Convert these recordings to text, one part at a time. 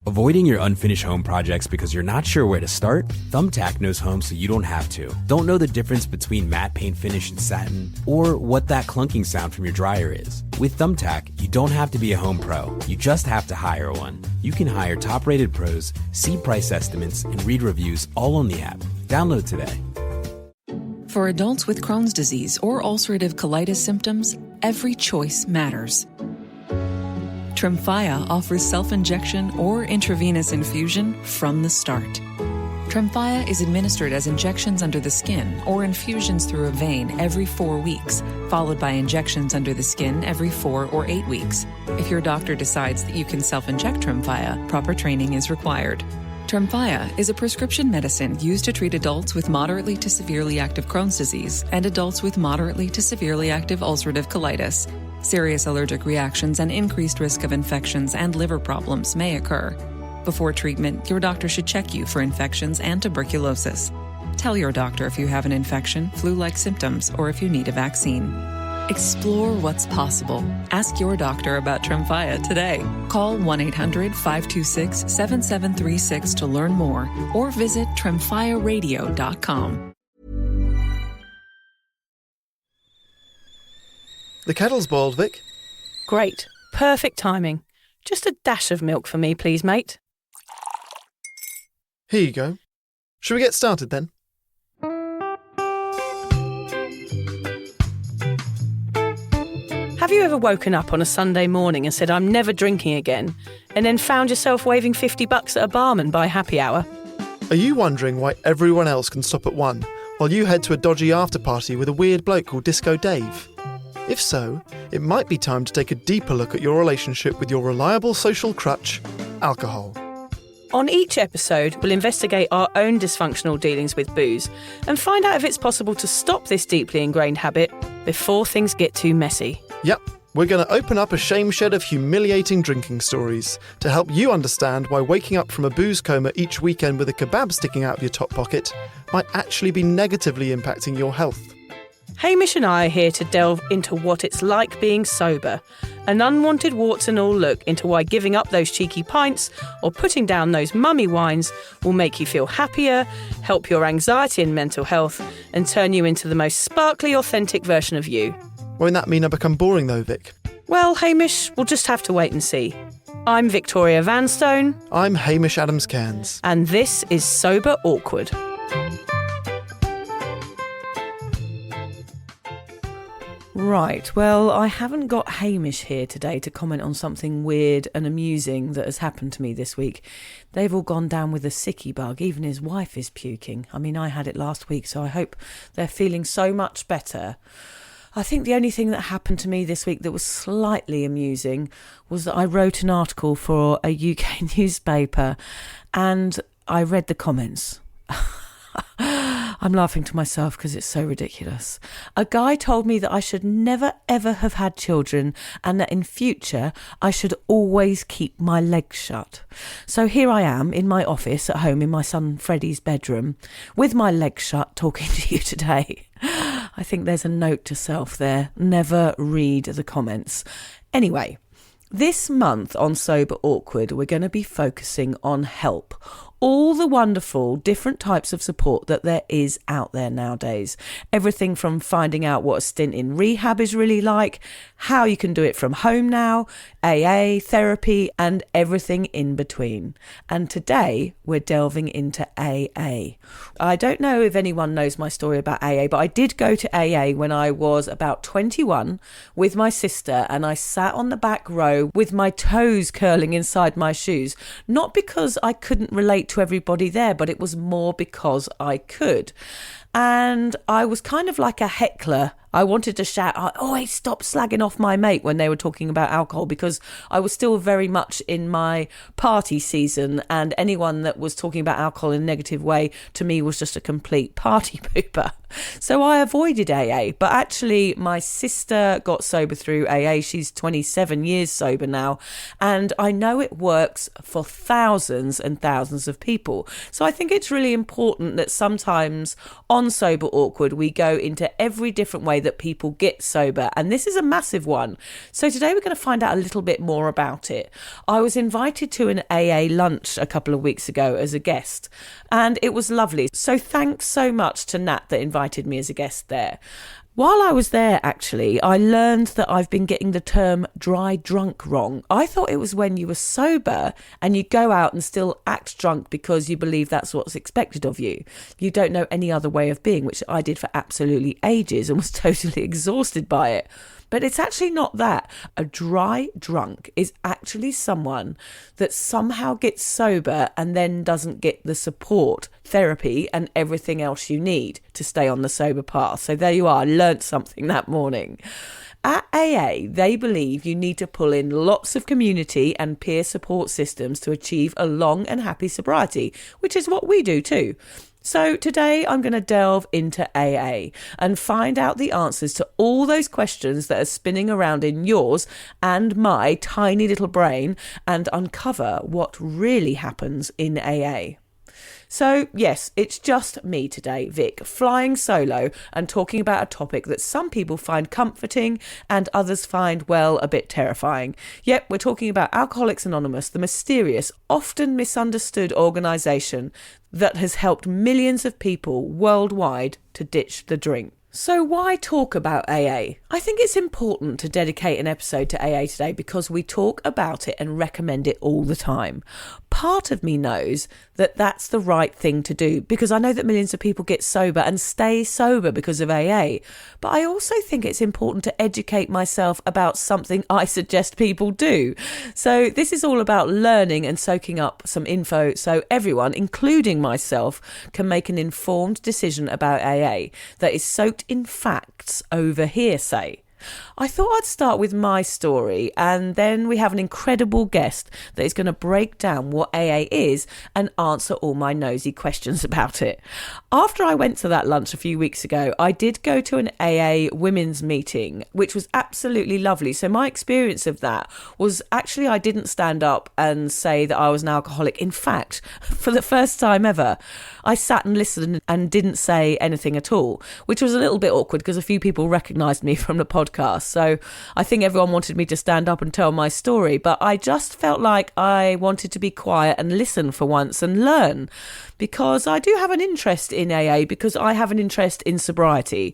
Avoiding your unfinished home projects because you're not sure where to start? Thumbtack knows home so you don't have to. Don't know the difference between matte paint finish and satin? Or what that clunking sound from your dryer is? With Thumbtack, you don't have to be a home pro. You just have to hire one. You can hire top-rated pros, see price estimates, and read reviews all on the app. Download today. For adults with Crohn's disease or ulcerative colitis symptoms, every choice matters. Tremfya offers self-injection or intravenous infusion from the start. Tremfya is administered as injections under the skin or infusions through a vein every 4 weeks, followed by injections under the skin every 4 or 8 weeks. If your doctor decides that you can self-inject Tremfya, proper training is required. Tremfya is a prescription medicine used to treat adults with moderately to severely active Crohn's disease and adults with moderately to severely active ulcerative colitis. Serious allergic reactions and increased risk of infections and liver problems may occur. Before treatment, your doctor should check you for infections and tuberculosis. Tell your doctor if you have an infection, flu-like symptoms, or if you need a vaccine. Explore what's possible. Ask your doctor about Tremfya today. Call 1-800-526-7736 to learn more or visit tremfyaradio.com. The kettle's boiled, Vic. Great. Perfect timing. Just a dash of milk for me, please, mate. Here you go. Shall we get started then? Have you ever woken up on a Sunday morning and said, I'm never drinking again, and then found yourself waving $50 at a barman by happy hour? Are you wondering why everyone else can stop at 1 while you head to a dodgy after-party with a weird bloke called Disco Dave? If so, it might be time to take a deeper look at your relationship with your reliable social crutch, alcohol. On each episode, we'll investigate our own dysfunctional dealings with booze and find out if it's possible to stop this deeply ingrained habit before things get too messy. Yep, we're going to open up a shame shed of humiliating drinking stories to help you understand why waking up from a booze coma each weekend with a kebab sticking out of your top pocket might actually be negatively impacting your health. Hamish and I are here to delve into what it's like being sober, an unwanted warts and all look into why giving up those cheeky pints or putting down those mummy wines will make you feel happier, help your anxiety and mental health, and turn you into the most sparkly, authentic version of you. Won't that mean I become boring though, Vic? Well, Hamish, we'll just have to wait and see. I'm Victoria Vanstone. I'm Hamish Adams-Cairns. And this is Sober Awkward. Right, well, I haven't got Hamish here today to comment on something weird and amusing that has happened to me this week. They've all gone down with a sicky bug. Even his wife is puking. I mean, I had it last week, so I hope they're feeling so much better. I think the only thing that happened to me this week that was slightly amusing was that I wrote an article for a UK newspaper and I read the comments. I'm laughing to myself because it's so ridiculous. A guy told me that I should never ever have had children and that in future I should always keep my legs shut. So here I am in my office at home in my son Freddie's bedroom with my legs shut talking to you today. I think there's a note to self there. Never read the comments. Anyway, this month on Sober Awkward, we're going to be focusing on help. All the wonderful different types of support that there is out there nowadays. Everything from finding out what a stint in rehab is really like, how you can do it from home now, AA, therapy, and everything in between. And today we're delving into AA. I don't know if anyone knows my story about AA, but I did go to AA when I was about 21 with my sister, and I sat on the back row with my toes curling inside my shoes. Not because I couldn't relate to everybody there, but it was more because I could. And I was kind of like a heckler. I wanted to shout, oh, hey, stop slagging off my mate when they were talking about alcohol, because I was still very much in my party season, and anyone that was talking about alcohol in a negative way to me was just a complete party pooper. So I avoided AA, but actually my sister got sober through AA. She's 27 years sober now, and I know it works for thousands and thousands of people. So I think it's really important that sometimes on beyond sober awkward, we go into every different way that people get sober, and this is a massive one. So today we're going to find out a little bit more about it. I was invited to an AA lunch a couple of weeks ago as a guest, and it was lovely. So thanks so much to Nat that invited me as a guest there. While I was there, actually, I learned that I've been getting the term dry drunk wrong. I thought it was when you were sober and you go out and still act drunk because you believe that's what's expected of you. You don't know any other way of being, which I did for absolutely ages and was totally exhausted by it. But it's actually not that. A dry drunk is actually someone that somehow gets sober and then doesn't get the support, therapy and everything else you need to stay on the sober path. So there you are, I learnt something that morning. At AA, they believe you need to pull in lots of community and peer support systems to achieve a long and happy sobriety, which is what we do too. So today I'm going to delve into AA and find out the answers to all those questions that are spinning around in yours and my tiny little brain and uncover what really happens in AA. So yes, it's just me today, Vic, flying solo and talking about a topic that some people find comforting and others find, well, a bit terrifying. Yep, we're talking about Alcoholics Anonymous, the mysterious, often misunderstood organisation that has helped millions of people worldwide to ditch the drink. So why talk about AA? I think it's important to dedicate an episode to AA today because we talk about it and recommend it all the time. Part of me knows that that's the right thing to do because I know that millions of people get sober and stay sober because of AA. But I also think it's important to educate myself about something I suggest people do. So this is all about learning and soaking up some info so everyone, including myself, can make an informed decision about AA that is soaked in facts over hearsay. I thought I'd start with my story and then we have an incredible guest that is going to break down what AA is and answer all my nosy questions about it. After I went to that lunch a few weeks ago, I did go to an AA women's meeting, which was absolutely lovely. So my experience of that was actually I didn't stand up and say that I was an alcoholic. In fact, for the first time ever, I sat and listened and didn't say anything at all, which was a little bit awkward because a few people recognised me from the podcast. So I think everyone wanted me to stand up and tell my story, but I just felt like I wanted to be quiet and listen for once and learn, because I do have an interest in AA because I have an interest in sobriety.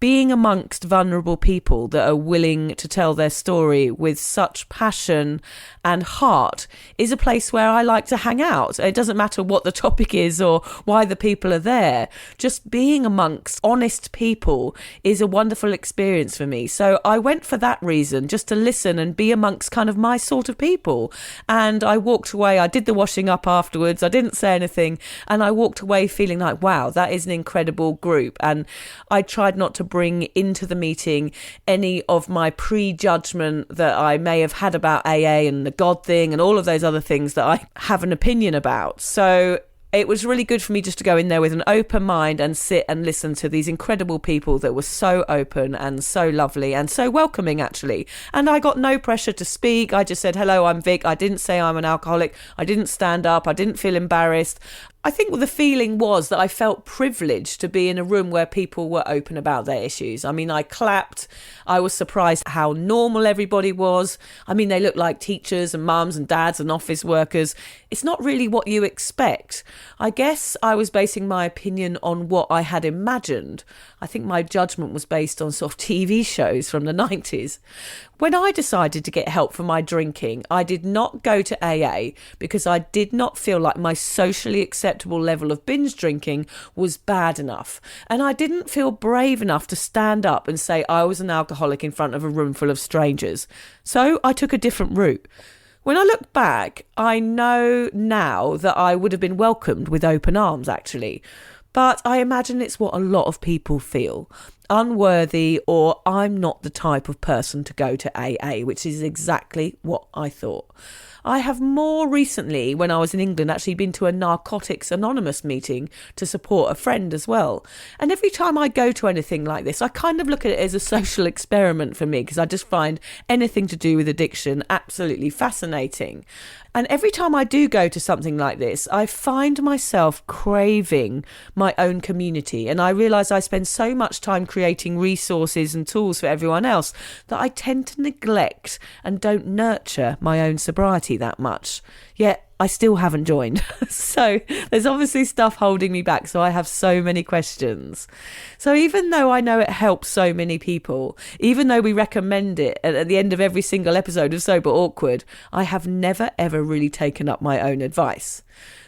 Being amongst vulnerable people that are willing to tell their story with such passion and heart is a place where I like to hang out. It doesn't matter what the topic is or why the people are there. Just being amongst honest people is a wonderful experience for me. So I went for that reason, just to listen and be amongst kind of my sort of people. And I walked away. I did the washing up afterwards. I didn't say anything. And I walked away feeling like, wow, that is an incredible group. And I tried not to bring into the meeting any of my prejudgment that I may have had about AA and the God thing and all of those other things that I have an opinion about. So it was really good for me just to go in there with an open mind and sit and listen to these incredible people that were so open and so lovely and so welcoming, actually. And I got no pressure to speak. I just said, hello, I'm Vic. I didn't say I'm an alcoholic. I didn't stand up. I didn't feel embarrassed. I think the feeling was that I felt privileged to be in a room where people were open about their issues. I mean, I clapped. I was surprised how normal everybody was. I mean, they looked like teachers and mums and dads and office workers. It's not really what you expect. I guess I was basing my opinion on what I had imagined. I think my judgment was based on sort of TV shows from the 90s. When I decided to get help for my drinking, I did not go to AA because I did not feel like my socially acceptable level of binge drinking was bad enough. And I didn't feel brave enough to stand up and say I was an alcoholic in front of a room full of strangers. So I took a different route. When I look back, I know now that I would have been welcomed with open arms, actually. But I imagine it's what a lot of people feel. Unworthy, or I'm not the type of person to go to AA, which is exactly what I thought. I have more recently, when I was in England, actually been to a Narcotics Anonymous meeting to support a friend as well. And every time I go to anything like this, I kind of look at it as a social experiment for me, because I just find anything to do with addiction absolutely fascinating. And every time I do go to something like this, I find myself craving my own community. And I realise I spend so much time creating resources and tools for everyone else that I tend to neglect and don't nurture my own sobriety that much. Yet I still haven't joined. So there's obviously stuff holding me back. So I have so many questions. So even though I know it helps so many people, even though we recommend it at the end of every single episode of Sober Awkward, I have never ever really taken up my own advice.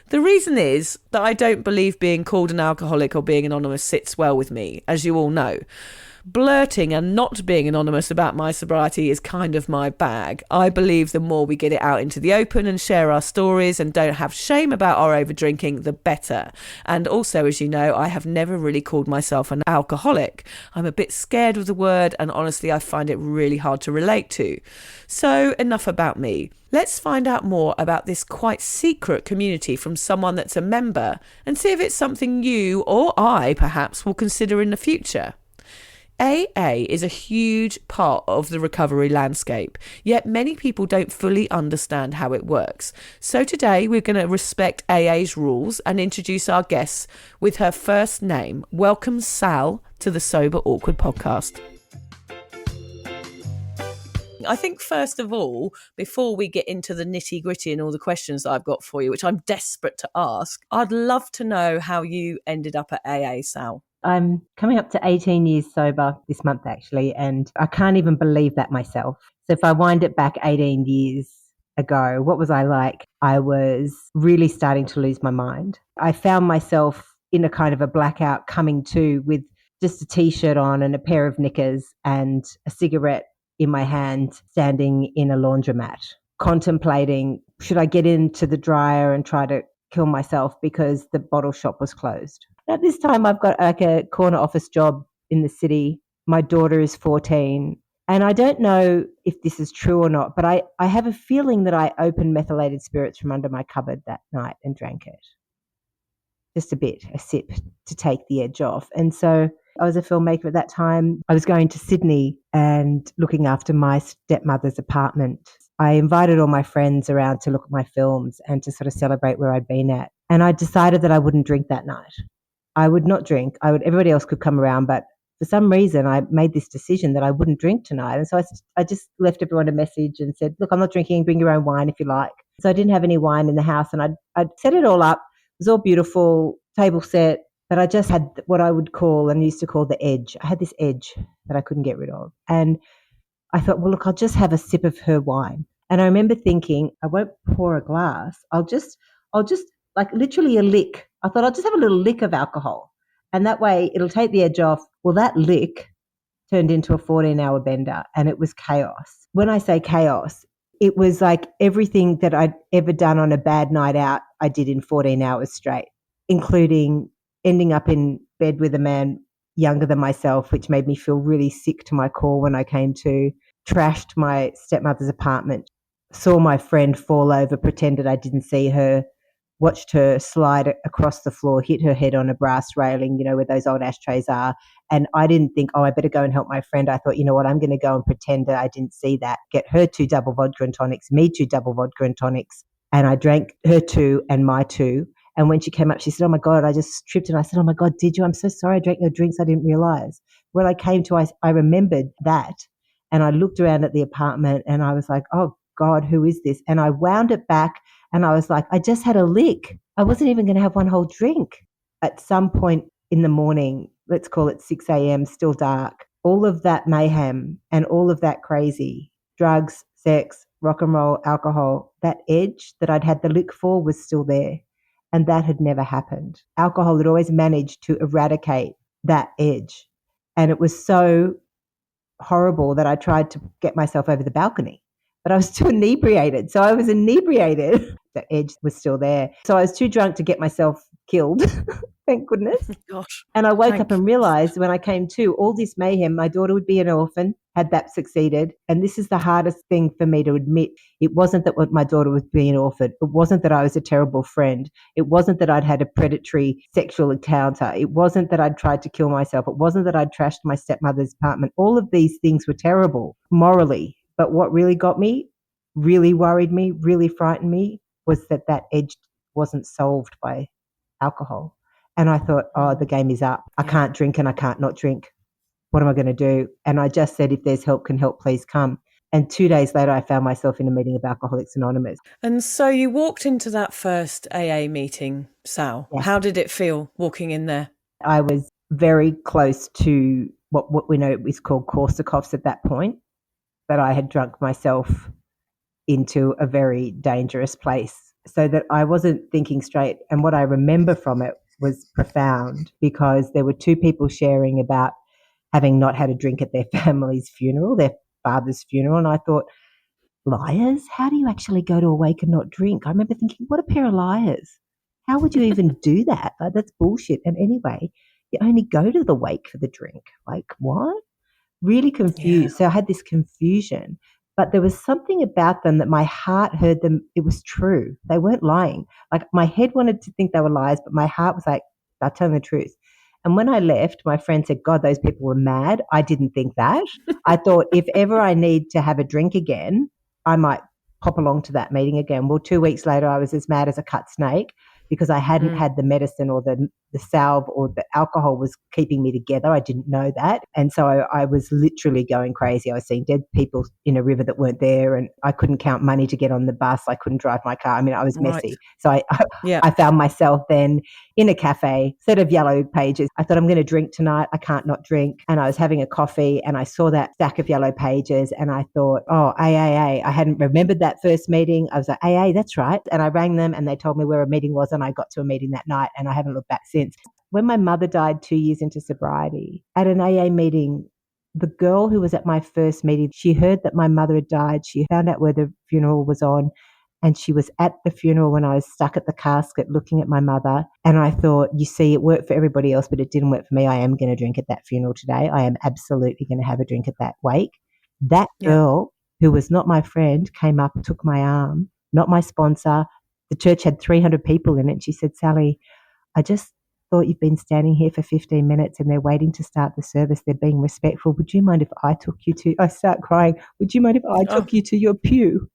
The reason is that I don't believe being called an alcoholic or being anonymous sits well with me, as you all know. Blurting and not being anonymous about my sobriety is kind of my bag. I believe the more we get it out into the open and share our stories and don't have shame about our overdrinking, the better. And also, as you know, I have never really called myself an alcoholic. I'm a bit scared of the word, and honestly, I find it really hard to relate to. So enough about me. Let's find out more about this quite secret community from someone that's a member and see if it's something you or I perhaps will consider in the future. AA is a huge part of the recovery landscape, yet many people don't fully understand how it works. So today we're going to respect AA's rules and introduce our guests with her first name. Welcome, Sal, to the Sober Awkward podcast. I think first of all, before we get into the nitty gritty and all the questions that I've got for you, which I'm desperate to ask, I'd love to know how you ended up at AA, Sal. I'm coming up to 18 years sober this month, actually, and I can't even believe that myself. So if I wind it back 18 years ago, what was I like? I was really starting to lose my mind. I found myself in a kind of a blackout coming to with just a T-shirt on and a pair of knickers and a cigarette in my hand, standing in a laundromat, contemplating, should I get into the dryer and try to kill myself because the bottle shop was closed? At this time, I've got like a corner office job in the city. My daughter is 14. And I don't know if this is true or not, but I have a feeling that I opened methylated spirits from under my cupboard that night and drank it. Just a bit, a sip to take the edge off. And so I was a filmmaker at that time. I was going to Sydney and looking after my stepmother's apartment. I invited all my friends around to look at my films and to sort of celebrate where I'd been at. And I decided that I wouldn't drink that night. I would not drink. Everybody else could come around, but for some reason I made this decision that I wouldn't drink tonight. And so I just left everyone a message and said, look, I'm not drinking, bring your own wine if you like. So I didn't have any wine in the house, and I'd set it all up. It was all beautiful, table set, but I just had what I would call and used to call the edge. I had this edge that I couldn't get rid of. And I thought, well, look, I'll just have a sip of her wine. And I remember thinking, I won't pour a glass. I'll just like literally a lick. I thought I'll just have a little lick of alcohol, and that way it'll take the edge off. Well, that lick turned into a 14-hour bender, and it was chaos. When I say chaos, it was like everything that I'd ever done on a bad night out, I did in 14 hours straight, including ending up in bed with a man younger than myself, which made me feel really sick to my core when I came to, trashed my stepmother's apartment, saw my friend fall over, pretended I didn't see her, watched her slide across the floor, hit her head on a brass railing, where those old ashtrays are. And I didn't think, I better go and help my friend. I thought, you know what, I'm going to go and pretend that I didn't see that, get her 2 double vodka and tonics, me 2 double vodka and tonics. And I drank her 2 and my 2. And when she came up, she said, oh my God, I just tripped. And I said, oh my God, did you? I'm so sorry. I drank your drinks. I didn't realize. When I came to, I remembered that. And I looked around at the apartment and I was like, oh God, who is this? And I wound it back. And I was like, I just had a lick. I wasn't even going to have one whole drink. At some point in the morning, let's call it 6 a.m., still dark, all of that mayhem and all of that crazy, drugs, sex, rock and roll, alcohol, that edge that I'd had the lick for was still there. And that had never happened. Alcohol had always managed to eradicate that edge. And it was so horrible that I tried to get myself over the balcony. But I was too inebriated. So I was inebriated. The edge was still there. So I was too drunk to get myself killed, thank goodness. Gosh. And I woke Thank up and realised when I came to, all this mayhem, my daughter would be an orphan, had that succeeded. And this is the hardest thing for me to admit. It wasn't that my daughter was being an orphan. It wasn't that I was a terrible friend. It wasn't that I'd had a predatory sexual encounter. It wasn't that I'd tried to kill myself. It wasn't that I'd trashed my stepmother's apartment. All of these things were terrible morally. But what really got me, really worried me, really frightened me was that edge wasn't solved by alcohol. And I thought, oh, the game is up. I can't drink and I can't not drink. What am I going to do? And I just said, if there's help, can help, please come. And 2 days later, I found myself in a meeting of Alcoholics Anonymous. And so you walked into that first AA meeting, Sal. Yes. How did it feel walking in there? I was very close to what we know is called Korsakoff's at that point, that I had drunk myself into a very dangerous place so that I wasn't thinking straight. And what I remember from it was profound, because there were two people sharing about having not had a drink at their family's funeral, their father's funeral. And I thought, liars? How do you actually go to a wake and not drink? I remember thinking, what a pair of liars. How would you even do that? Like, that's bullshit. And anyway, you only go to the wake for the drink. Like, what? Really confused. So I had this confusion. But there was something about them that my heart heard them. It was true. They weren't lying. Like, my head wanted to think they were liars, but my heart was like, they're telling the truth. And when I left, my friend said, God, those people were mad. I didn't think that. I thought, if ever I need to have a drink again, I might pop along to that meeting again. Well, 2 weeks later, I was as mad as a cut snake, because I hadn't had the medicine or the salve, or the alcohol was keeping me together. I didn't know that. And so I was literally going crazy. I was seeing dead people in a river that weren't there, and I couldn't count money to get on the bus. I couldn't drive my car. I mean, I was messy. So I found myself then in a cafe, set of yellow pages. I thought, I'm going to drink tonight. I can't not drink. And I was having a coffee and I saw that stack of yellow pages and I thought, oh, AAA. I hadn't remembered that first meeting. I was like, AA, that's right. And I rang them and they told me where a meeting was, and I got to a meeting that night and I haven't looked back since. When my mother died 2 years into sobriety, at an AA meeting, the girl who was at my first meeting, she heard that my mother had died. She found out where the funeral was on, and she was at the funeral when I was stuck at the casket looking at my mother. And I thought, you see, it worked for everybody else, but it didn't work for me. I am going to drink at that funeral today. I am absolutely going to have a drink at that wake. That girl, who was not my friend, came up, took my arm, not my sponsor. The church had 300 people in it. She said, Sally, I just thought you've been standing here for 15 minutes and they're waiting to start the service. They're being respectful. Would you mind if I took you to, I start crying, would you mind if I took you to your pew?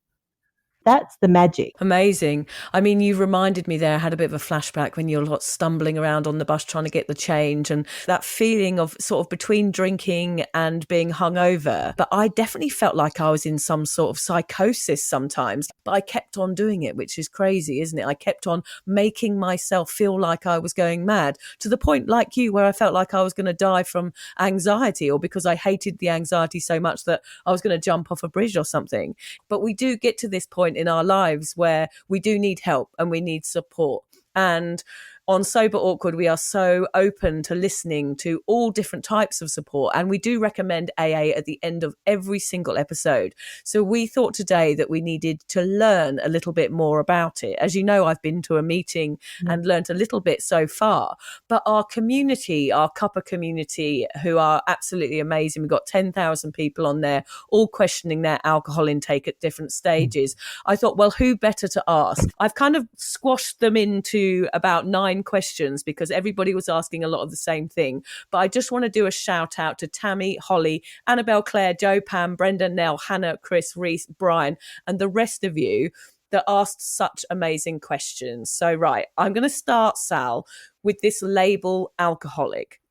That's the magic. Amazing. I mean, you reminded me there, I had a bit of a flashback when you're stumbling around on the bus trying to get the change, and that feeling of sort of between drinking and being hungover. But I definitely felt like I was in some sort of psychosis sometimes, but I kept on doing it, which is crazy, isn't it? I kept on making myself feel like I was going mad, to the point, like you, where I felt like I was going to die from anxiety, or because I hated the anxiety so much that I was going to jump off a bridge or something. But we do get to this point in our lives where we do need help and we need support. And on Sober Awkward, we are so open to listening to all different types of support. And we do recommend AA at the end of every single episode. So we thought today that we needed to learn a little bit more about it. As you know, I've been to a meeting and learned a little bit so far. But our community, our cuppa community, who are absolutely amazing. We've got 10,000 people on there, all questioning their alcohol intake at different stages. I thought, well, who better to ask? I've kind of squashed them into about 9 questions because everybody was asking a lot of the same thing. But I just want to do a shout out to Tammy, Holly, Annabelle, Claire, Joe, Pam, Brenda, Nell, Hannah, Chris, Reese, Brian, and the rest of you that asked such amazing questions. So, right, I'm going to start, Sal, with this label alcoholic.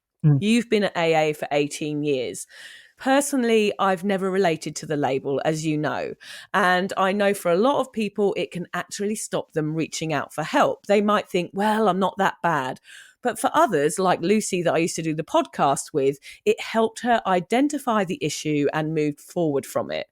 You've been at AA for 18 years. Personally, I've never related to the label, as you know, and I know for a lot of people, it can actually stop them reaching out for help. They might think, well, I'm not that bad. But for others, like Lucy, that I used to do the podcast with, it helped her identify the issue and move forward from it.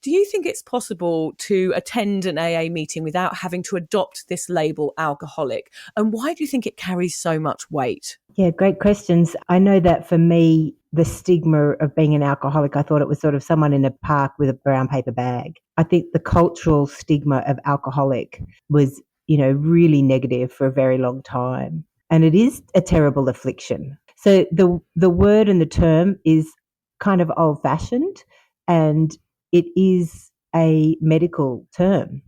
Do you think it's possible to attend an AA meeting without having to adopt this label alcoholic? And why do you think it carries so much weight? Yeah, great questions. I know that for me, the stigma of being an alcoholic, I thought it was sort of someone in a park with a brown paper bag. I think the cultural stigma of alcoholic was, really negative for a very long time. And it is a terrible affliction. So the word and the term is kind of old-fashioned, and it is a medical term.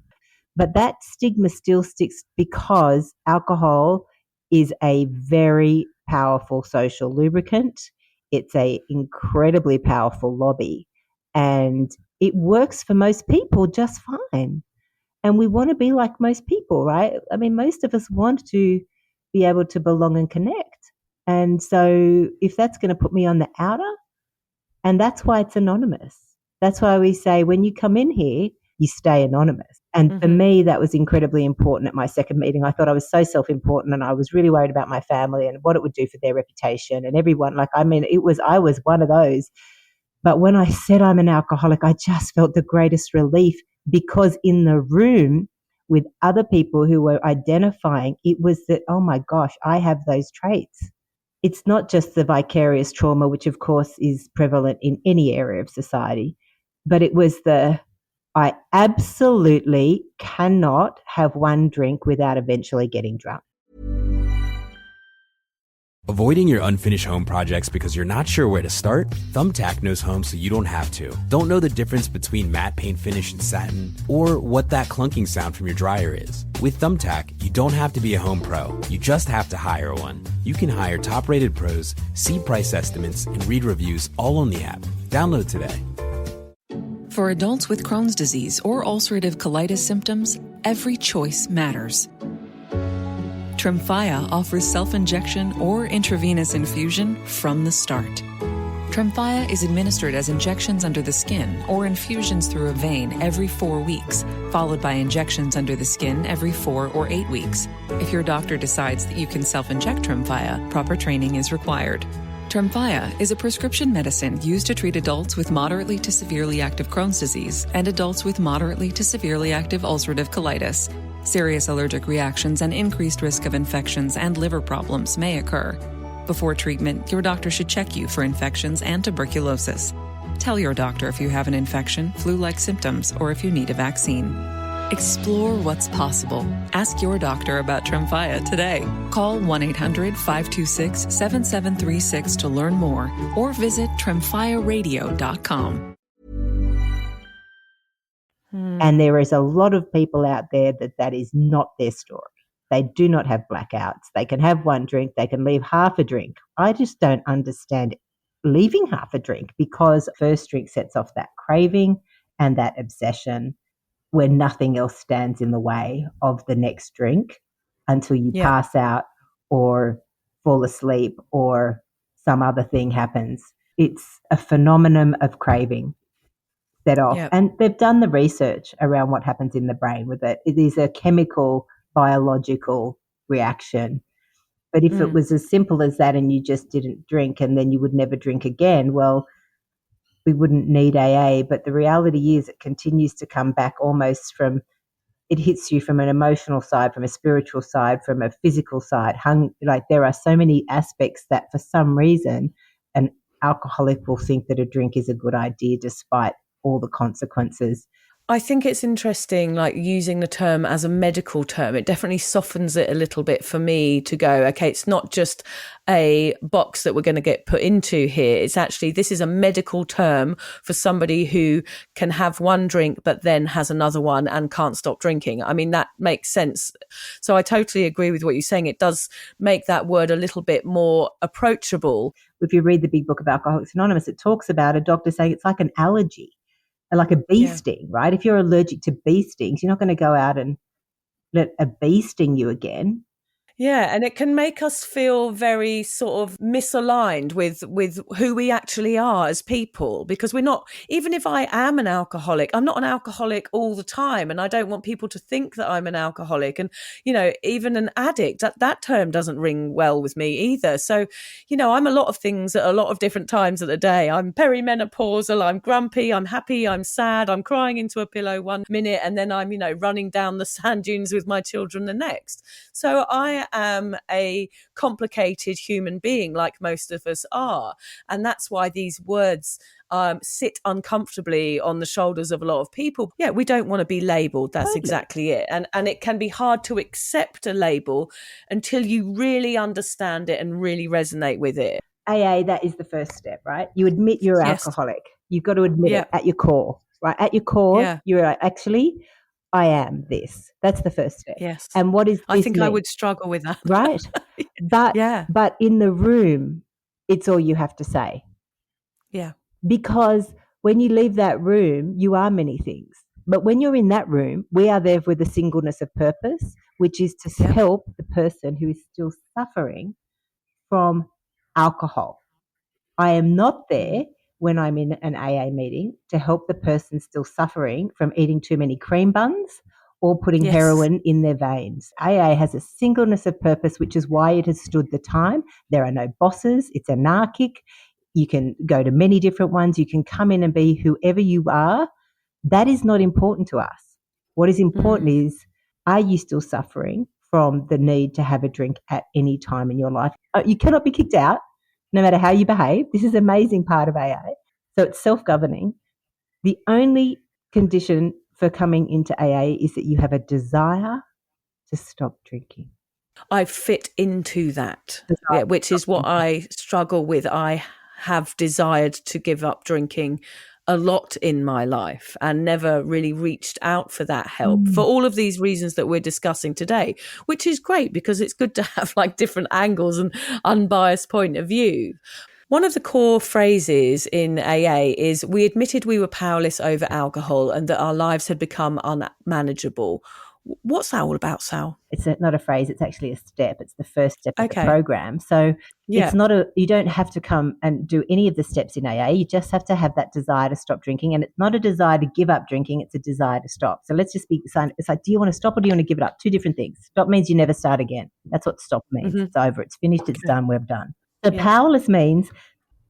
But that stigma still sticks because alcohol is a very powerful social lubricant. It's a incredibly powerful lobby, and it works for most people just fine. And we want to be like most people, right? I mean, most of us want to be able to belong and connect. And so if that's going to put me on the outer, and that's why it's anonymous. That's why we say when you come in here, you stay anonymous. And for me, that was incredibly important at my second meeting. I thought I was so self-important and I was really worried about my family and what it would do for their reputation and everyone. I was one of those. But when I said I'm an alcoholic, I just felt the greatest relief because in the room with other people who were identifying, it was that, oh my gosh, I have those traits. It's not just the vicarious trauma, which of course is prevalent in any area of society, but it was I absolutely cannot have one drink without eventually getting drunk. Avoiding your unfinished home projects because you're not sure where to start? Thumbtack knows homes so you don't have to. Don't know the difference between matte paint finish and satin? Or what that clunking sound from your dryer is? With Thumbtack, you don't have to be a home pro. You just have to hire one. You can hire top-rated pros, see price estimates, and read reviews all on the app. Download today. For adults with Crohn's disease or ulcerative colitis symptoms, every choice matters. Tremfya offers self-injection or intravenous infusion from the start. Tremfya is administered as injections under the skin or infusions through a vein every 4 weeks, followed by injections under the skin every 4 or 8 weeks. If your doctor decides that you can self-inject Tremfya, proper training is required. Tremfya is a prescription medicine used to treat adults with moderately to severely active Crohn's disease and adults with moderately to severely active ulcerative colitis. Serious allergic reactions and increased risk of infections and liver problems may occur. Before treatment, your doctor should check you for infections and tuberculosis. Tell your doctor if you have an infection, flu-like symptoms, or if you need a vaccine. Explore what's possible. Ask your doctor about Tremfya today. Call 1-800-526-7736 to learn more or visit tremfyaradio.com. And there is a lot of people out there that is not their story. They do not have blackouts. They can have one drink. They can leave half a drink. I just don't understand leaving half a drink because first drink sets off that craving and that obsession where nothing else stands in the way of the next drink until you pass out or fall asleep or some other thing happens. It's a phenomenon of craving set off. Yep. And they've done the research around what happens in the brain with it. It is a chemical, biological reaction. But if it was as simple as that and you just didn't drink and then you would never drink again, well, we wouldn't need AA. But the reality is it continues to come back almost from, it hits you from an emotional side, from a spiritual side, from a physical side. Like there are so many aspects that for some reason an alcoholic will think that a drink is a good idea despite all the consequences. I think it's interesting, like using the term as a medical term. It definitely softens it a little bit for me to go, okay, it's not just a box that we're going to get put into here. It's actually, this is a medical term for somebody who can have one drink, but then has another one and can't stop drinking. I mean, that makes sense. So I totally agree with what you're saying. It does make that word a little bit more approachable. If you read the big book of Alcoholics Anonymous, it talks about a doctor saying it's like an allergy. Like a bee sting, right? If you're allergic to bee stings, you're not going to go out and let a bee sting you again. Yeah, and it can make us feel very sort of misaligned with who we actually are as people, because we're not, even if I am an alcoholic, I'm not an alcoholic all the time, and I don't want people to think that I'm an alcoholic. And, you know, even an addict, that term doesn't ring well with me either. So, you know, I'm a lot of things at a lot of different times of the day. I'm perimenopausal, I'm grumpy, I'm happy, I'm sad, I'm crying into a pillow one minute, and then I'm, you know, running down the sand dunes with my children the next. So I am a complicated human being like most of us are. And that's why these words sit uncomfortably on the shoulders of a lot of people. Yeah, we don't want to be labelled. That's exactly it. And it can be hard to accept a label until you really understand it and really resonate with it. AA, that is the first step, right? You admit you're Yes. alcoholic. You've got to admit Yeah. it at your core, right? At your core, Yeah. you're like, actually, I am this. That's the first step. Yes. And what is this I think I mean? would struggle with that. Right? But Yeah. but in the room, it's all you have to say. Yeah. Because when you leave that room, you are many things. But when you're in that room, we are there with a singleness of purpose, which is to Yeah. help the person who is still suffering from alcohol. I am not there when I'm in an AA meeting to help the person still suffering from eating too many cream buns or putting Yes. heroin in their veins. AA has a singleness of purpose, which is why it has stood the time. There are no bosses. It's anarchic. You can go to many different ones. You can come in and be whoever you are. That is not important to us. What is important is, are you still suffering from the need to have a drink at any time in your life? You cannot be kicked out no matter how you behave. This is an amazing part of AA. So it's self-governing. The only condition for coming into AA is that you have a desire to stop drinking. I fit into that, which is what I struggle with. I have desired to give up drinking a lot in my life and never really reached out for that help for all of these reasons that we're discussing today, which is great because it's good to have like different angles and unbiased point of view. One of the core phrases in AA is, we admitted we were powerless over alcohol and that our lives had become unmanageable. What's that all about, Sal? It's not a phrase, it's actually a step. It's the first step of the Okay. program. So Yeah. it's not you don't have to come and do any of the steps in AA. You just have to have that desire to stop drinking. And it's not a desire to give up drinking, it's a desire to stop. So let's just be, it's like, do you want to stop or do you want to give it up? Two different things. Stop means you never start again. That's what stop means. It's over, it's finished, it's done, we're done. So powerless means,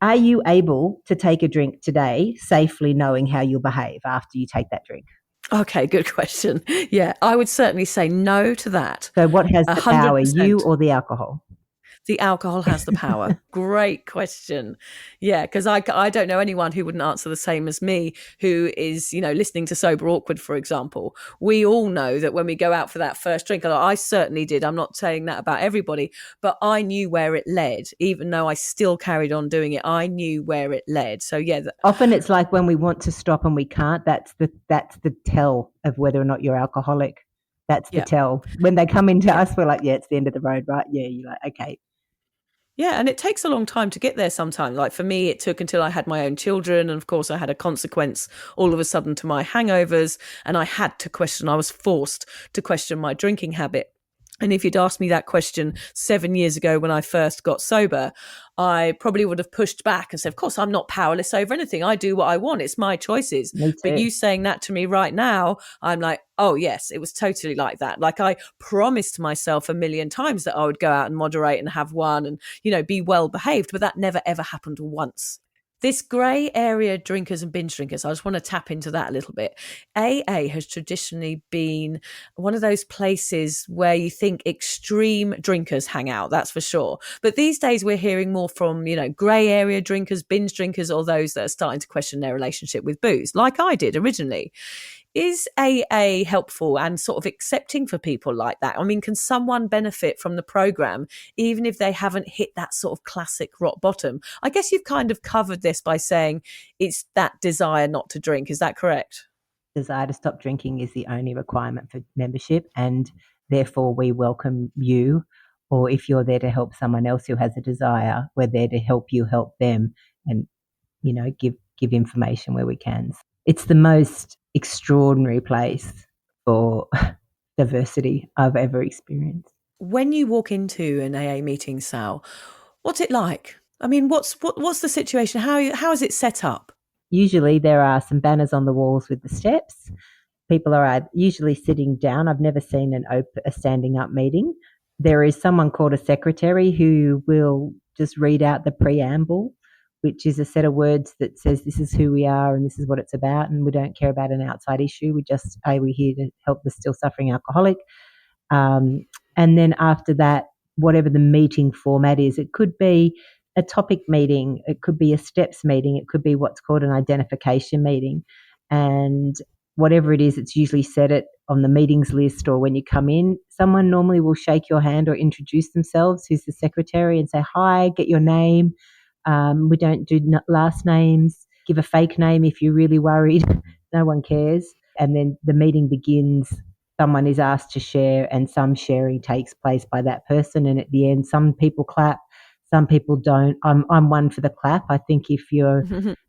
are you able to take a drink today safely knowing how you'll behave after you take that drink? Okay, good question. Yeah, I would certainly say no to that. So what has the 100%. power, you or the alcohol? The alcohol has the power. Great question. Yeah, because I don't know anyone who wouldn't answer the same as me, who is, listening to Sober Awkward, for example. We all know that when we go out for that first drink, I certainly did. I'm not saying that about everybody, but I knew where it led. Even though I still carried on doing it, I knew where it led. So yeah. Often it's like when we want to stop and we can't, that's the tell of whether or not you're alcoholic. That's the tell. When they come into us, we're like, yeah, it's the end of the road, right? Yeah, you're like, okay. Yeah, and it takes a long time to get there sometimes. Like for me, it took until I had my own children. And of course, I had a consequence all of a sudden to my hangovers. And I was forced to question my drinking habit. And if you'd asked me that question 7 years ago when I first got sober, I probably would have pushed back and said, of course, I'm not powerless over anything. I do what I want. It's my choices. But you saying that to me right now, I'm like, oh, yes, it was totally like that. Like I promised myself a million times that I would go out and moderate and have one and, be well behaved. But that never, ever happened once. This grey area drinkers and binge drinkers, I just want to tap into that a little bit. AA has traditionally been one of those places where you think extreme drinkers hang out, that's for sure. But these days we're hearing more from, grey area drinkers, binge drinkers, or those that are starting to question their relationship with booze, like I did originally. Is AA helpful and sort of accepting for people like that? I mean, can someone benefit from the program even if they haven't hit that sort of classic rock bottom? I guess you've kind of covered this by saying it's that desire not to drink. Is that correct? Desire to stop drinking is the only requirement for membership, and therefore we welcome you. Or if you're there to help someone else who has a desire, we're there to help you help them and, give information where we can. It's the most extraordinary place for diversity I've ever experienced. When you walk into an AA meeting, Sal, what's it like? I mean, what's the situation? How is it set up? Usually there are some banners on the walls with the steps. People are usually sitting down. I've never seen a standing up meeting. There is someone called a secretary who will just read out the preamble, which is a set of words that says this is who we are and this is what it's about, and we don't care about an outside issue. We're here to help the still suffering alcoholic. And then after that, whatever the meeting format is. It could be a topic meeting, it could be a steps meeting, it could be what's called an identification meeting. And whatever it is, it's usually set it on the meetings list, or when you come in, someone normally will shake your hand or introduce themselves, who's the secretary, and say, hi, get your name. We don't do last names. Give a fake name if you're really worried. No one cares. And then the meeting begins. Someone is asked to share, and some sharing takes place by that person. And at the end, some people clap, some people don't. I'm one for the clap. I think if you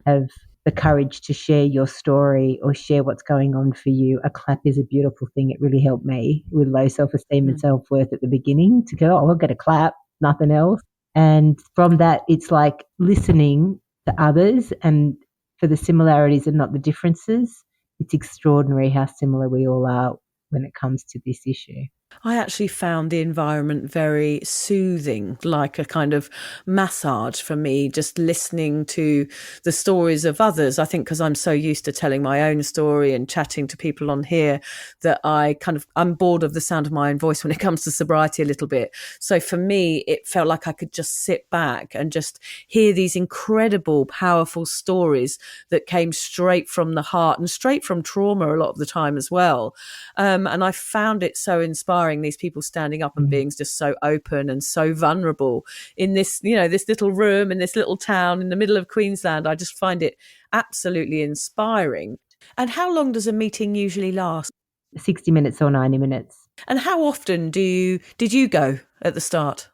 have the courage to share your story or share what's going on for you, a clap is a beautiful thing. It really helped me with low self-esteem and self-worth at the beginning to go, oh, I'll get a clap, nothing else. And from that, it's like listening to others and for the similarities and not the differences. It's extraordinary how similar we all are when it comes to this issue. I actually found the environment very soothing, like a kind of massage for me, just listening to the stories of others. I think because I'm so used to telling my own story and chatting to people on here that I'm bored of the sound of my own voice when it comes to sobriety a little bit. So for me, it felt like I could just sit back and just hear these incredible, powerful stories that came straight from the heart and straight from trauma a lot of the time as well. And I found it so inspiring, these people standing up and being just so open and so vulnerable in this, this little room in this little town in the middle of Queensland. I just find it absolutely inspiring. And how long does a meeting usually last? 60 minutes or 90 minutes. And how often did you go at the start?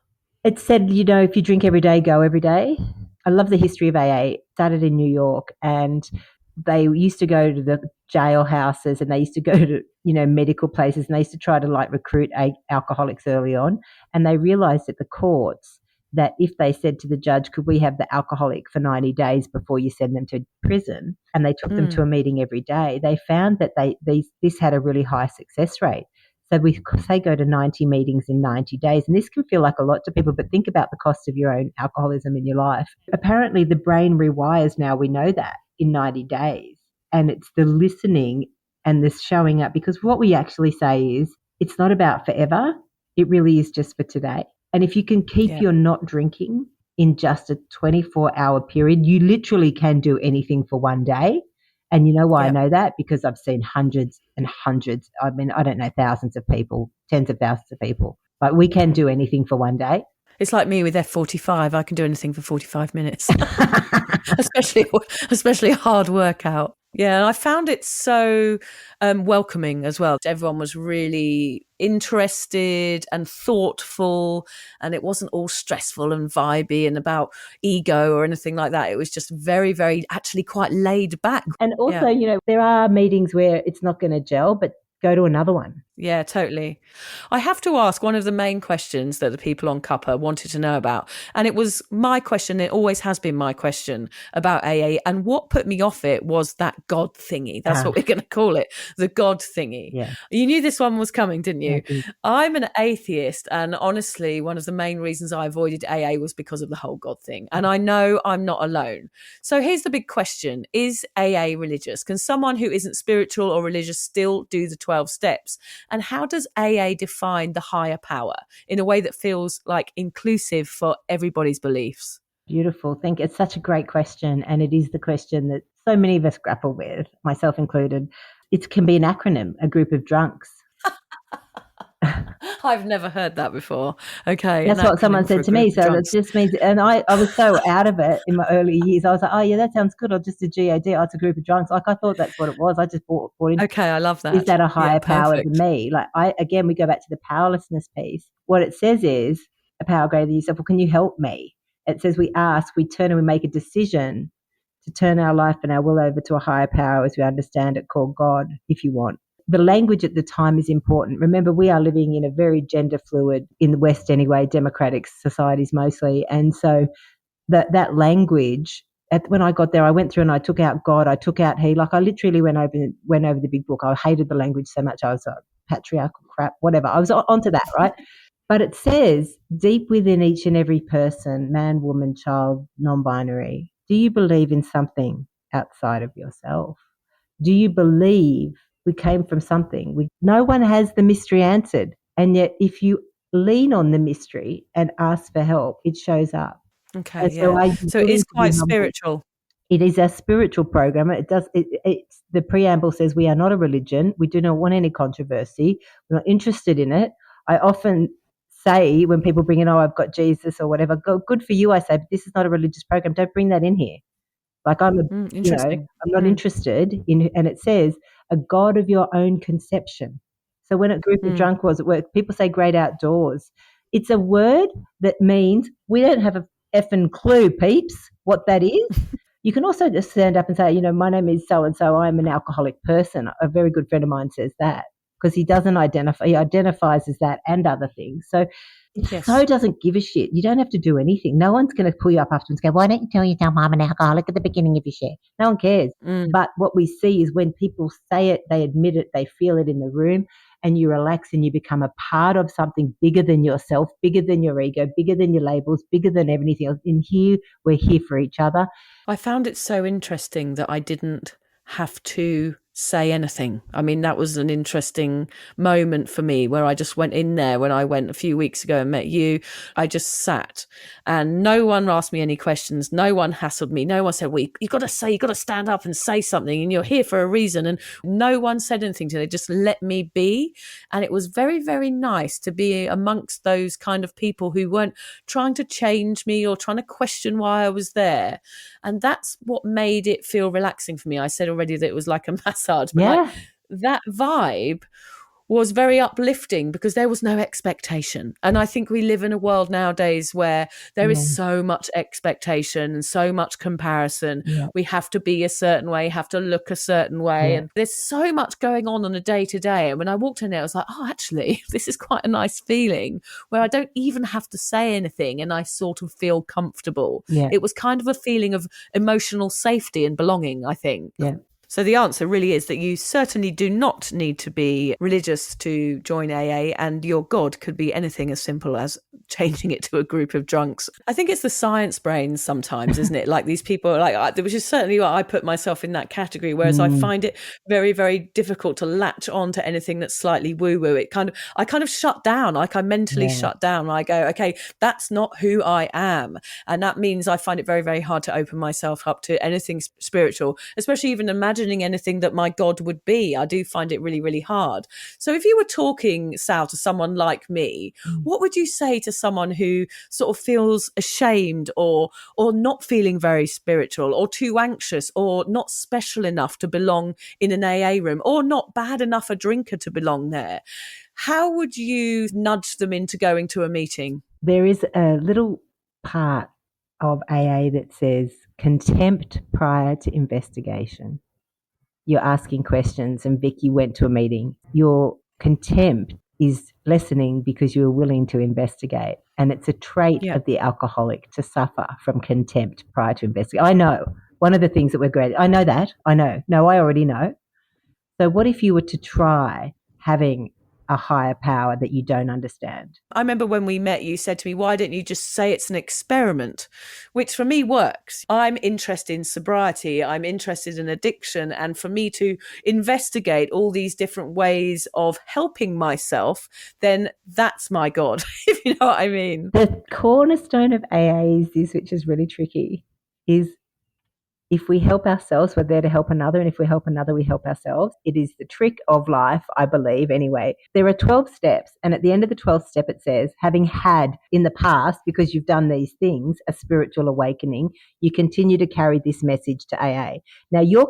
It said, if you drink every day, go every day. I love the history of AA. It started in New York, and they used to go to the jailhouses, and they used to go to, medical places, and they used to try to recruit alcoholics early on. And they realized at the courts that if they said to the judge, could we have the alcoholic for 90 days before you send them to prison, and they took them to a meeting every day, they found that this had a really high success rate. So we say go to 90 meetings in 90 days. And this can feel like a lot to people, but think about the cost of your own alcoholism in your life. Apparently the brain rewires now, we know that, in 90 days. And it's the listening and the showing up, because what we actually say is it's not about forever. It really is just for today. And if you can keep your not drinking in just a 24-hour period, you literally can do anything for one day. And you know why I know that? Because I've seen hundreds and hundreds. I mean, I don't know, thousands of people, tens of thousands of people. But we can do anything for one day. It's like me with F45. I can do anything for 45 minutes, especially a hard workout. Yeah, and I found it so welcoming as well. Everyone was really interested and thoughtful, and it wasn't all stressful and vibey and about ego or anything like that. It was just very, very actually quite laid back. And also, there are meetings where it's not going to gel, but go to another one. Yeah, totally. I have to ask one of the main questions that the people on Cuppa wanted to know about. And it was my question. It always has been my question about AA. And what put me off it was that God thingy. That's what we're going to call it. The God thingy. Yeah. You knew this one was coming, didn't you? Yeah, I'm an atheist. And honestly, one of the main reasons I avoided AA was because of the whole God thing. And I know I'm not alone. So here's the big question. Is AA religious? Can someone who isn't spiritual or religious still do the 12 steps? And how does AA define the higher power in a way that feels like inclusive for everybody's beliefs? Beautiful. It's such a great question. And it is the question that so many of us grapple with, myself included. It can be an acronym, a group of drunks. I've never heard that before. Okay. That's what someone said to me. So that just means, and I was so out of it in my early years. I was like, oh yeah, that sounds good. Or just a GAD. Oh, it's a group of drunks. I thought that's what it was. I just bought into. Okay, I love that. Is that a higher power than me? Again, we go back to the powerlessness piece. What it says is a power greater than yourself. Well, can you help me? It says we ask, we turn, and we make a decision to turn our life and our will over to a higher power as we understand it, called God, if you want. The language at the time is important. Remember, we are living in a very gender fluid, in the West anyway, democratic societies mostly. And so that language, when I got there, I went through and I took out God, I took out he. I literally went over the big book. I hated the language so much. I was patriarchal crap, whatever. I was onto that, right? But it says deep within each and every person, man, woman, child, non-binary, do you believe in something outside of yourself? Do you believe we came from something? No one has the mystery answered. And yet if you lean on the mystery and ask for help, it shows up. Okay, And so yeah. are you So it willing is to be quite humble? spiritual. It is a spiritual program. It's the preamble says we are not a religion. We do not want any controversy. We're not interested in it. I often say when people bring in, oh, I've got Jesus or whatever, go, good for you. I say, but this is not a religious program. Don't bring that in here. Like Interesting. I'm not interested in, and it says a God of your own conception. So when a group of drunk was at work, people say great outdoors. It's a word that means we don't have a effing clue, peeps, what that is. You can also just stand up and say, my name is so and so. I'm an alcoholic person. A very good friend of mine says that because he doesn't identify. He identifies as that and other things. So it Yes. so doesn't give a shit. You don't have to do anything. No one's going to pull you up afterwards and go, why don't you tell yourself I'm an alcoholic at the beginning of your share? No one cares. But what we see is when people say it, they admit it, they feel it in the room, and you relax and you become a part of something bigger than yourself, bigger than your ego, bigger than your labels, bigger than everything else. In here, we're here for each other. I found it so interesting that I didn't have to say anything. I mean, that was an interesting moment for me where I just went in there when I went a few weeks ago and met you. I just sat and no one asked me any questions. No one hassled me. No one said, well, you got to stand up and say something and you're here for a reason. And no one said anything to me. They just let me be. And it was very, very nice to be amongst those kind of people who weren't trying to change me or trying to question why I was there. And that's what made it feel relaxing for me. I said already that it was like a massage, but like that vibe was very uplifting because there was no expectation. And I think we live in a world nowadays where there is so much expectation and so much comparison. We have to be a certain way, have to look a certain way. And there's so much going on a day to day. And when I walked in there, I was like, oh, actually, this is quite a nice feeling where I don't even have to say anything and I sort of feel comfortable. It was kind of a feeling of emotional safety and belonging, I think. So the answer really is that you certainly do not need to be religious to join AA, and your God could be anything as simple as changing it to a group of drunks. I think it's the science brains sometimes, isn't it? Like these people, which is certainly what I put myself in that category, whereas I find it very, very difficult to latch on to anything that's slightly woo-woo. I kind of shut down, like I mentally shut down. I go, okay, that's not who I am. And that means I find it very, very hard to open myself up to anything spiritual, especially even imagining anything that my God would be. I do find it really, really hard. So if you were talking, Sal, to someone like me, what would you say to someone who sort of feels ashamed or not feeling very spiritual or too anxious or not special enough to belong in an AA room or not bad enough a drinker to belong there? How would you nudge them into going to a meeting? There is a little part of AA that says contempt prior to investigation. You're asking questions, and Vicky went to a meeting. Your contempt is lessening because you're willing to investigate. And it's a trait of the alcoholic to suffer from contempt prior to investigation. I know. One of the things that we're great, I know that. I know. No, I already know. So what if you were to try having a higher power that you don't understand? I remember when we met, you said to me, why don't you just say it's an experiment? Which for me works. I'm interested in sobriety. I'm interested in addiction. And for me to investigate all these different ways of helping myself, then that's my God, if you know what I mean. The cornerstone of AA is this, which is really tricky, is if we help ourselves, we're there to help another. And if we help another, we help ourselves. It is the trick of life, I believe, anyway. There are 12 steps. And at the end of the 12th step, it says, having had in the past, because you've done these things, a spiritual awakening, you continue to carry this message to AA. Now, you're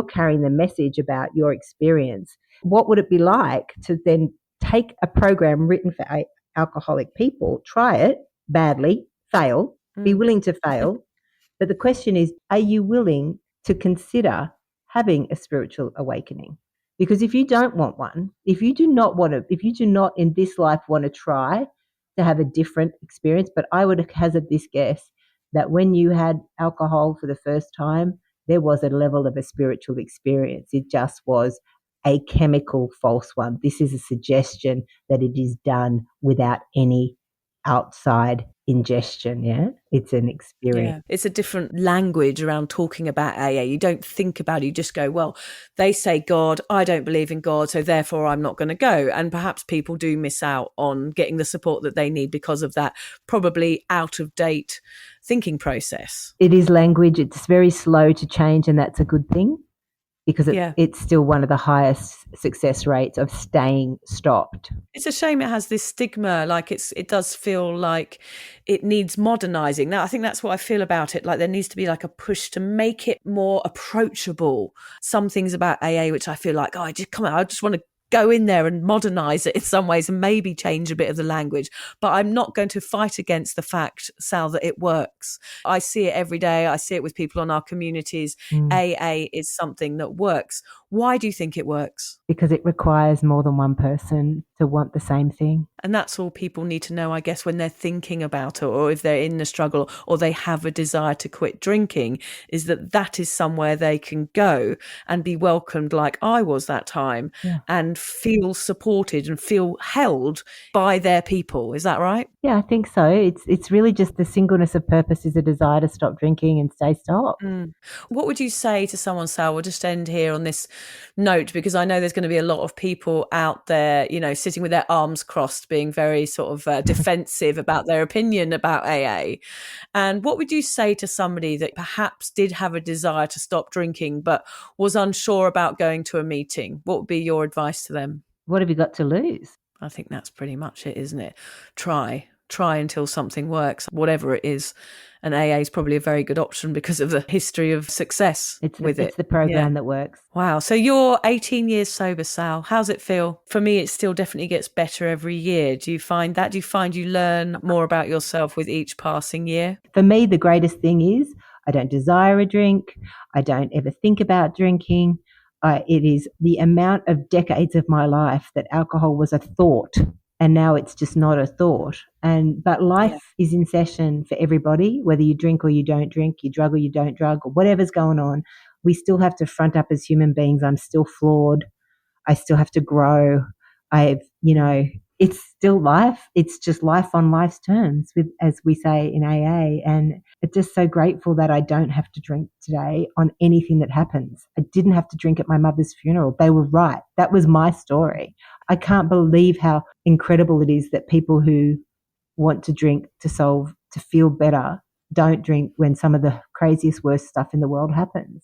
carrying the message about your experience. What would it be like to then take a program written for alcoholic people, try it badly, fail, be willing to fail, but the question is, are you willing to consider having a spiritual awakening? Because if you don't want one, if you do not in this life want to try to have a different experience, but I would hazard this guess that when you had alcohol for the first time, there was a level of a spiritual experience. It just was a chemical false one. This is a suggestion that it is done without any outside ingestion, yeah? It's an experience. Yeah, it's a different language around talking about AA. You don't think about it. You just go, well, they say God, I don't believe in God, so therefore I'm not going to go. And perhaps people do miss out on getting the support that they need because of that probably out of date thinking process. It is language. It's very slow to change, and that's a good thing because it's still one of the highest success rates of staying stopped. It's a shame it has this stigma, like it does feel like it needs modernising. Now, I think that's what I feel about it. Like there needs to be like a push to make it more approachable. Some things about AA, which I feel like, I just want to go in there and modernise it in some ways and maybe change a bit of the language. But I'm not going to fight against the fact, Sal, that it works. I see it every day. I see it with people on our communities. AA is something that works. Why do you think it works? Because it requires more than one person to want the same thing. And that's all people need to know, I guess, when they're thinking about it, or if they're in the struggle or they have a desire to quit drinking, is that is somewhere they can go and be welcomed like I was that time and feel supported and feel held by their people. Is that right? Yeah, I think so. It's really just the singleness of purpose is a desire to stop drinking and stay stopped. What would you say to someone, Sal? We'll just end here on this note, because I know there's going to be a lot of people out there, sitting with their arms crossed, being very sort of defensive about their opinion about AA. And what would you say to somebody that perhaps did have a desire to stop drinking but was unsure about going to a meeting? What would be your advice to them? What have you got to lose? I think that's pretty much it, isn't it? Try until something works, whatever it is. And AA is probably a very good option because of the history of success with it. It's the program that works. Wow. So you're 18 years sober, Sal. How's it feel? For me, it still definitely gets better every year. Do you find that? Do you find you learn more about yourself with each passing year? For me, the greatest thing is I don't desire a drink. I don't ever think about drinking. It is the amount of decades of my life that alcohol was a thought. And now it's just not a thought. But life is in session for everybody, whether you drink or you don't drink, you drug or you don't drug, or whatever's going on. We still have to front up as human beings. I'm still flawed. I still have to grow. It's still life. It's just life on life's terms, as we say in AA. And it's just so grateful that I don't have to drink today on anything that happens. I didn't have to drink at my mother's funeral. They were right. That was my story. I can't believe how incredible it is that people who want to drink to feel better don't drink when some of the craziest, worst stuff in the world happens.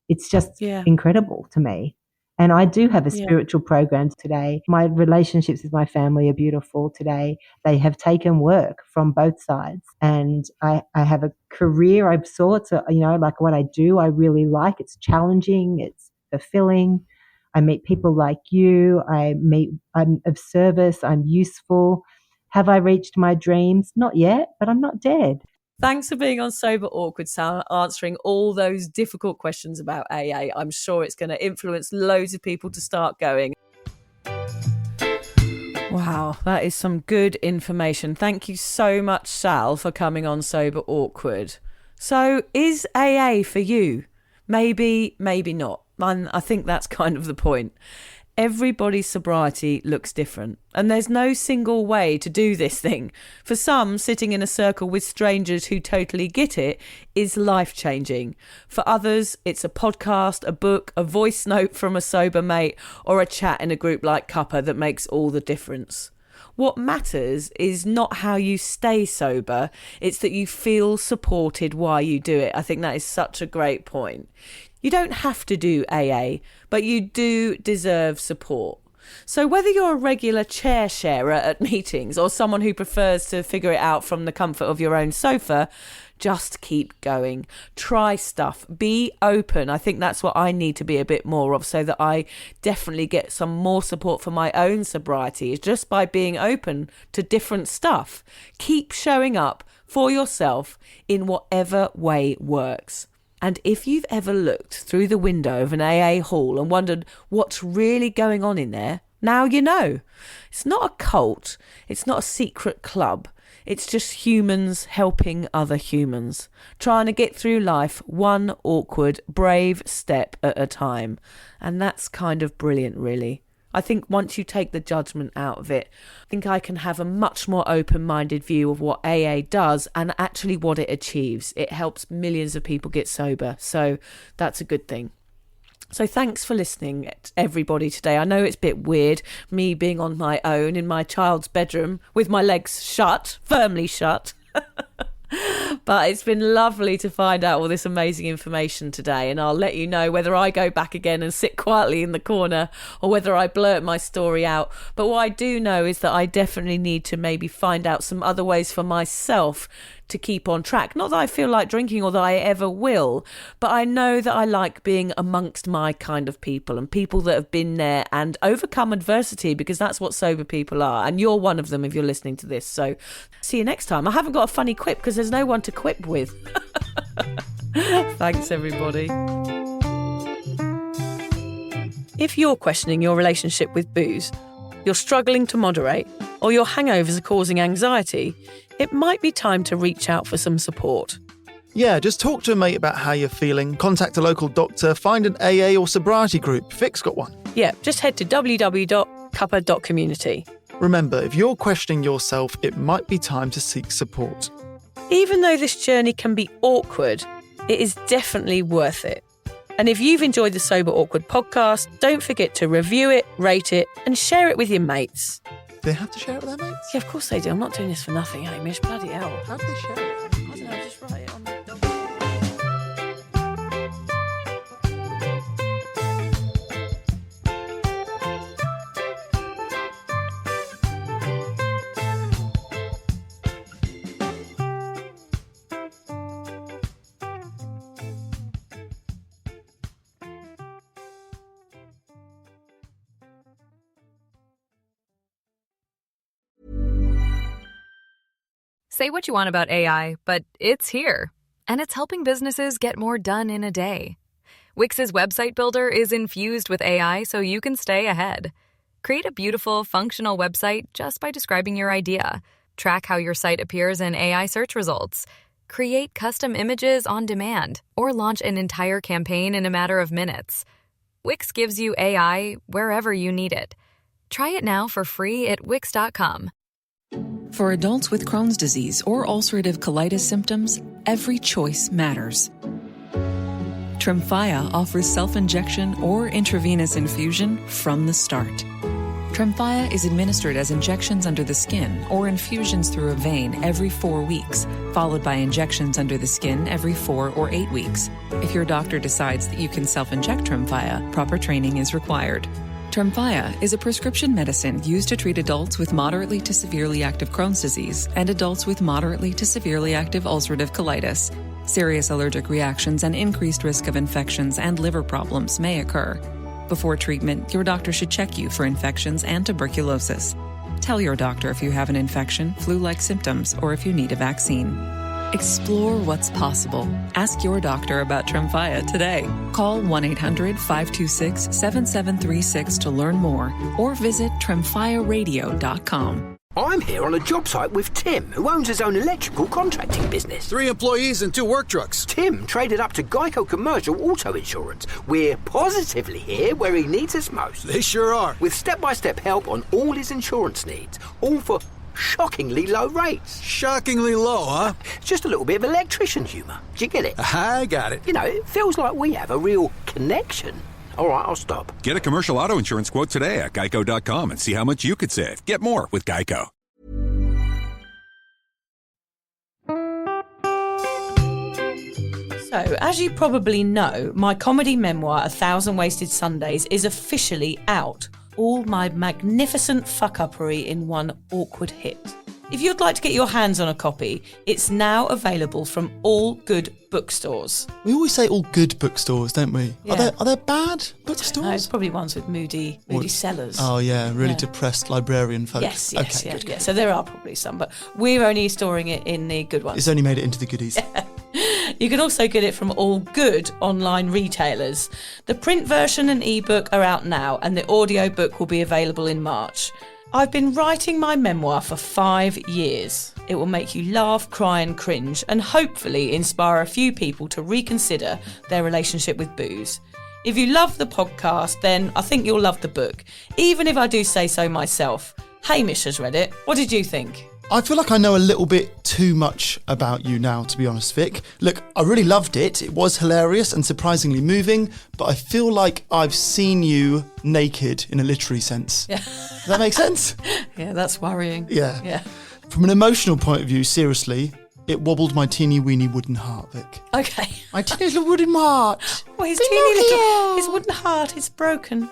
It's just incredible to me. And I do have a spiritual program today. My relationships with my family are beautiful today. They have taken work from both sides. And I have a career of sorts, like what I do, I really like. It's challenging. It's fulfilling. I meet people like you. I'm of service. I'm useful. Have I reached my dreams? Not yet, but I'm not dead. Thanks for being on Sober Awkward, Sal, answering all those difficult questions about AA. I'm sure it's going to influence loads of people to start going. Wow, that is some good information. Thank you so much, Sal, for coming on Sober Awkward. So is AA for you? Maybe, maybe not. I think that's kind of the point. Everybody's sobriety looks different, and there's no single way to do this thing. For some, sitting in a circle with strangers who totally get it is life-changing. For others, it's a podcast, a book, a voice note from a sober mate, or a chat in a group like Cuppa that makes all the difference. What matters is not how you stay sober, it's that you feel supported while you do it. I think that is such a great point. You don't have to do AA, but you do deserve support. So whether you're a regular chair sharer at meetings or someone who prefers to figure it out from the comfort of your own sofa, just keep going. Try stuff. Be open. I think that's what I need to be a bit more of, so that I definitely get some more support for my own sobriety, is just by being open to different stuff. Keep showing up for yourself in whatever way works. And if you've ever looked through the window of an AA hall and wondered what's really going on in there, now you know. It's not a cult. It's not a secret club. It's just humans helping other humans, trying to get through life one awkward, brave step at a time. And that's kind of brilliant, really. I think once you take the judgment out of it, I think I can have a much more open-minded view of what AA does and actually what it achieves. It helps millions of people get sober, so that's a good thing. So thanks for listening, everybody, today. I know it's a bit weird, me being on my own in my child's bedroom with my legs shut, firmly shut. But it's been lovely to find out all this amazing information today, and I'll let you know whether I go back again and sit quietly in the corner or whether I blurt my story out. But what I do know is that I definitely need to maybe find out some other ways for myself to keep on track. Not that I feel like drinking or that I ever will, but I know that I like being amongst my kind of people and people that have been there and overcome adversity, because that's what sober people are. And you're one of them if you're listening to this. So see you next time. I haven't got a funny quip because there's no one to quip with. Thanks, everybody. If you're questioning your relationship with booze, you're struggling to moderate, or your hangovers are causing anxiety, it might be time to reach out for some support. Yeah, just talk to a mate about how you're feeling, contact a local doctor, find an AA or sobriety group. Vic's got one. Yeah, just head to www.community. Remember, if you're questioning yourself, it might be time to seek support. Even though this journey can be awkward, it is definitely worth it. And if you've enjoyed the Sober Awkward podcast, don't forget to review it, rate it, and share it with your mates. They have to share it with their mates? Yeah, of course they do. I'm not doing this for nothing, Hamish. Bloody hell. How do they share it? I don't know, just write it on the document. Say what you want about AI, but it's here. And it's helping businesses get more done in a day. Wix's website builder is infused with AI so you can stay ahead. Create a beautiful, functional website just by describing your idea. Track how your site appears in AI search results. Create custom images on demand, or launch an entire campaign in a matter of minutes. Wix gives you AI wherever you need it. Try it now for free at Wix.com. For adults with Crohn's disease or ulcerative colitis symptoms, every choice matters. Tremfya offers self-injection or intravenous infusion from the start. Tremfya is administered as injections under the skin or infusions through a vein every 4 weeks, followed by injections under the skin every 4 or 8 weeks. If your doctor decides that you can self-inject Tremfya, proper training is required. Tremfya is a prescription medicine used to treat adults with moderately to severely active Crohn's disease and adults with moderately to severely active ulcerative colitis. Serious allergic reactions and increased risk of infections and liver problems may occur. Before treatment, your doctor should check you for infections and tuberculosis. Tell your doctor if you have an infection, flu-like symptoms, or if you need a vaccine. Explore what's possible. Ask your doctor about Tremfya today. Call 1-800-526-7736 to learn more, or visit tremfyaradio.com. I'm here on a job site with Tim, who owns his own electrical contracting business. 3 employees and 2 work trucks. Tim traded up to Geico Commercial Auto Insurance. We're positively here where he needs us most. They sure are. With step-by-step help on all his insurance needs, all for shockingly low rates. Shockingly low, huh? Just a little bit of electrician humour. Do you get it? I got it. You know, it feels like we have a real connection. All right, I'll stop. Get a commercial auto insurance quote today at geico.com and see how much you could save. Get more with Geico. So, as you probably know, my comedy memoir, 1,000 Wasted Sundays, is officially out. All my magnificent fuck-uppery in one awkward hit. If you'd like to get your hands on a copy, it's now available from all good bookstores. We always say all good bookstores, don't we? Yeah. Are there bad bookstores? No, it's probably ones with moody sellers. Oh yeah, really depressed librarian folk. Yes, okay, yeah, good. yeah. So there are probably some, but we're only storing it in the good ones. It's only made it into the goodies. You can also get it from all good online retailers. The print version and ebook are out now, and the audiobook will be available in March. I've been writing my memoir for 5 years. It will make you laugh, cry and cringe, and hopefully inspire a few people to reconsider their relationship with booze. If you love the podcast, then I think you'll love the book. Even if I do say so myself. Hamish has read it. What did you think? I feel like I know a little bit too much about you now, to be honest, Vic. Look, I really loved it. It was hilarious and surprisingly moving, but I feel like I've seen you naked in a literary sense. Yeah. Does that make sense? Yeah, that's worrying. Yeah. From an emotional point of view, seriously, it wobbled my teeny weeny wooden heart, Vic. Okay. My teeny little wooden heart. Well, his wooden heart is broken.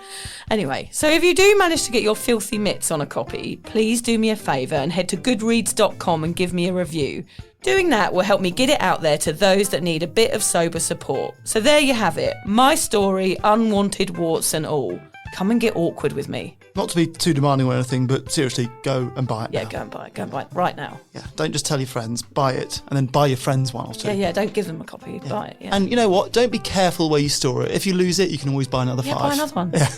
Anyway, so if you do manage to get your filthy mitts on a copy, please do me a favour and head to goodreads.com and give me a review. Doing that will help me get it out there to those that need a bit of sober support. So there you have it. My story, unwanted warts and all. Come and get awkward with me. Not to be too demanding or anything, but seriously, go and buy it now. Yeah, go and buy it. Go and buy it right now. Yeah, don't just tell your friends, buy it, and then buy your friends one or two. Yeah, don't give them a copy. Buy it, yeah. And you know what? Don't be careful where you store it. If you lose it, you can always buy another 5. Yeah, buy another one. Yeah.